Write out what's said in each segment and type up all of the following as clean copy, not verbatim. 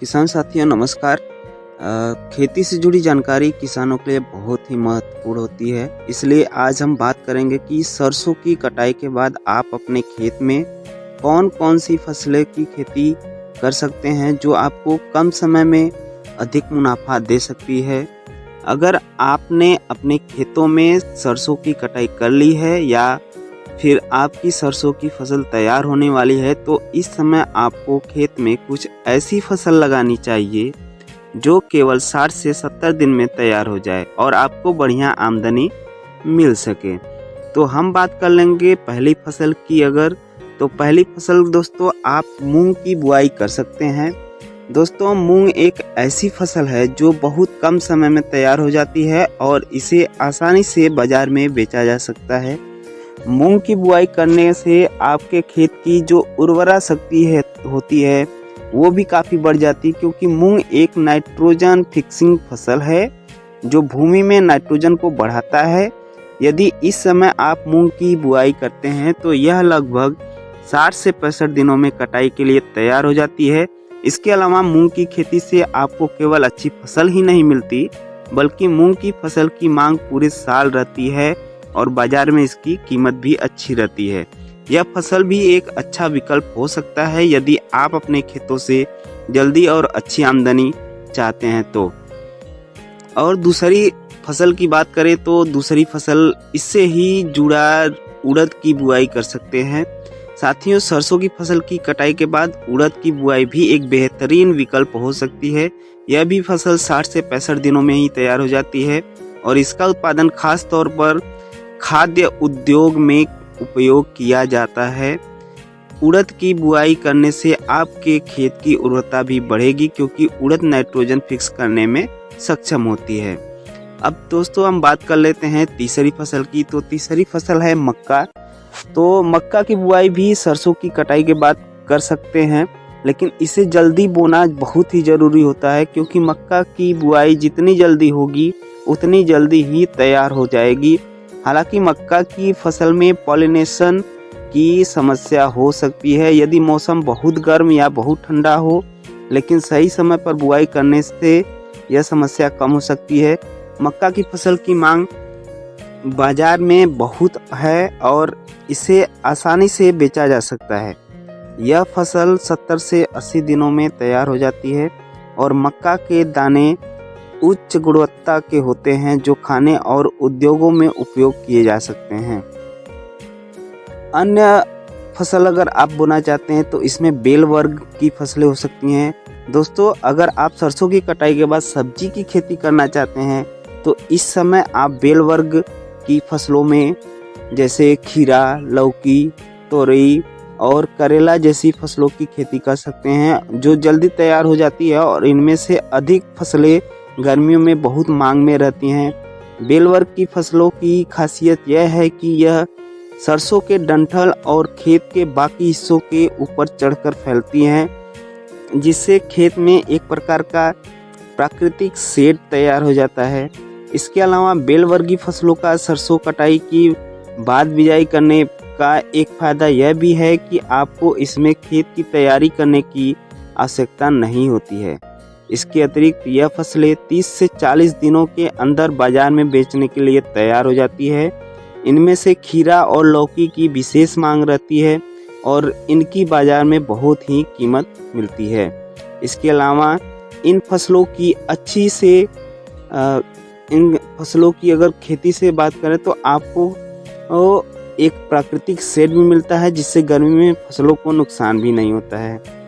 किसान साथियों नमस्कार। खेती से जुड़ी जानकारी किसानों के लिए बहुत ही महत्वपूर्ण होती है, इसलिए आज हम बात करेंगे कि सरसों की कटाई के बाद आप अपने खेत में कौन कौन सी फसलें की खेती कर सकते हैं जो आपको कम समय में अधिक मुनाफा दे सकती है। अगर आपने अपने खेतों में सरसों की कटाई कर ली है या फिर आपकी सरसों की फसल तैयार होने वाली है, तो इस समय आपको खेत में कुछ ऐसी फसल लगानी चाहिए जो केवल 60 से 70 दिन में तैयार हो जाए और आपको बढ़िया आमदनी मिल सके। तो हम बात कर लेंगे पहली फसल की। अगर तो पहली फसल दोस्तों आप मूंग की बुआई कर सकते हैं। दोस्तों मूंग एक ऐसी फसल है जो बहुत कम समय में तैयार हो जाती है और इसे आसानी से बाजार में बेचा जा सकता है। मूंग की बुआई करने से आपके खेत की जो उर्वरा शक्ति होती है वो भी काफ़ी बढ़ जाती है, क्योंकि मूंग एक नाइट्रोजन फिक्सिंग फसल है जो भूमि में नाइट्रोजन को बढ़ाता है। यदि इस समय आप मूंग की बुआई करते हैं तो यह लगभग 60 से 65 दिनों में कटाई के लिए तैयार हो जाती है। इसके अलावा मूंग की खेती से आपको केवल अच्छी फसल ही नहीं मिलती, बल्कि मूंग की फसल की मांग पूरे साल रहती है और बाजार में इसकी कीमत भी अच्छी रहती है। यह फसल भी एक अच्छा विकल्प हो सकता है यदि आप अपने खेतों से जल्दी और अच्छी आमदनी चाहते हैं तो। और दूसरी फसल की बात करें तो दूसरी फसल इससे ही जुड़ा उड़द की बुआई कर सकते हैं। साथियों सरसों की फसल की कटाई के बाद उड़द की बुआई भी एक बेहतरीन विकल्प हो सकती है। यह भी फसल 60 से 65 दिनों में ही तैयार हो जाती है और इसका उत्पादन खास तौर पर खाद्य उद्योग में उपयोग किया जाता है। उड़द की बुआई करने से आपके खेत की उर्वरता भी बढ़ेगी, क्योंकि उड़द नाइट्रोजन फिक्स करने में सक्षम होती है। अब दोस्तों हम बात कर लेते हैं तीसरी फसल की। तो तीसरी फसल है मक्का। तो मक्का की बुआई भी सरसों की कटाई के बाद कर सकते हैं, लेकिन इसे जल्दी बोना बहुत ही ज़रूरी होता है, क्योंकि मक्का की बुआई जितनी जल्दी होगी उतनी जल्दी ही तैयार हो जाएगी। हालांकि मक्का की फसल में पॉलिनेशन की समस्या हो सकती है यदि मौसम बहुत गर्म या बहुत ठंडा हो, लेकिन सही समय पर बुआई करने से यह समस्या कम हो सकती है। मक्का की फसल की मांग बाजार में बहुत है और इसे आसानी से बेचा जा सकता है। यह फसल 70 से 80 दिनों में तैयार हो जाती है और मक्का के दाने उच्च गुणवत्ता के होते हैं जो खाने और उद्योगों में उपयोग किए जा सकते हैं। अन्य फसल अगर आप बोना चाहते हैं तो इसमें बेल वर्ग की फसलें हो सकती हैं। दोस्तों अगर आप सरसों की कटाई के बाद सब्जी की खेती करना चाहते हैं तो इस समय आप बेल वर्ग की फसलों में जैसे खीरा, लौकी, तोरई और करेला जैसी फसलों की खेती कर सकते हैं जो जल्दी तैयार हो जाती है और इनमें से अधिक फसलें गर्मियों में बहुत मांग में रहती हैं। बेल वर्ग की फसलों की खासियत यह है कि यह सरसों के डंठल और खेत के बाकी हिस्सों के ऊपर चढ़कर फैलती हैं, जिससे खेत में एक प्रकार का प्राकृतिक शेड तैयार हो जाता है। इसके अलावा बेल वर्गीय फसलों का सरसों कटाई की बाद बिजाई करने का एक फ़ायदा यह भी है कि आपको इसमें खेत की तैयारी करने की आवश्यकता नहीं होती है। इसके अतिरिक्त यह फसलें 30 से 40 दिनों के अंदर बाजार में बेचने के लिए तैयार हो जाती है। इनमें से खीरा और लौकी की विशेष मांग रहती है और इनकी बाजार में बहुत ही कीमत मिलती है। इसके अलावा इन फसलों की इन फसलों की अगर खेती से बात करें तो आपको एक प्राकृतिक शेड भी मिलता है, जिससे गर्मी में फसलों को नुकसान भी नहीं होता है।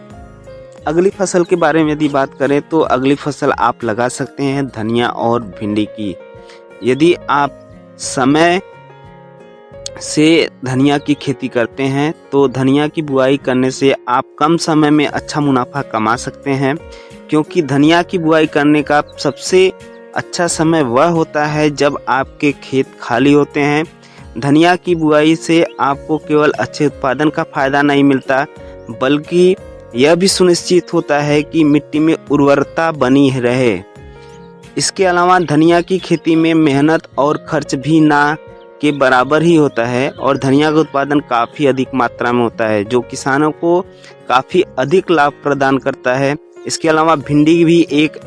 अगली फसल के बारे में यदि बात करें तो अगली फसल आप लगा सकते हैं धनिया और भिंडी की। यदि आप समय से धनिया की खेती करते हैं तो धनिया की बुआई करने से आप कम समय में अच्छा मुनाफा कमा सकते हैं, क्योंकि धनिया की बुआई करने का सबसे अच्छा समय वह होता है जब आपके खेत खाली होते हैं। धनिया की बुआई से आपको केवल अच्छे उत्पादन का फायदा नहीं मिलता, बल्कि यह भी सुनिश्चित होता है कि मिट्टी में उर्वरता बनी रहे। इसके अलावा धनिया की खेती में मेहनत और खर्च भी ना के बराबर ही होता है और धनिया का उत्पादन काफ़ी अधिक मात्रा में होता है, जो किसानों को काफ़ी अधिक लाभ प्रदान करता है। इसके अलावा भिंडी भी एक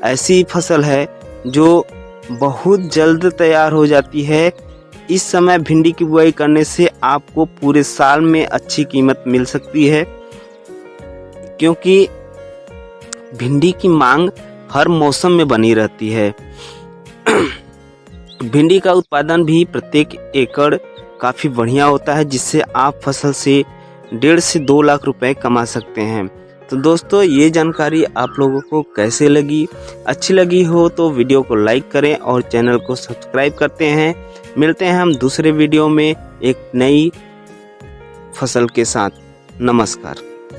ऐसी फसल है जो बहुत जल्द तैयार हो जाती है। इस समय भिंडी की बुआई करने से आपको पूरे साल में अच्छी कीमत मिल सकती है, क्योंकि भिंडी की मांग हर मौसम में बनी रहती है। भिंडी का उत्पादन भी प्रत्येक एकड़ काफ़ी बढ़िया होता है, जिससे आप फसल से 1.5 से 2 लाख रुपए कमा सकते हैं। तो दोस्तों, ये जानकारी आप लोगों को कैसे लगी? अच्छी लगी हो तो वीडियो को लाइक करें और चैनल को सब्सक्राइब करते हैं। मिलते हैं हम दूसरे वीडियो में एक नई फसल के साथ। नमस्कार।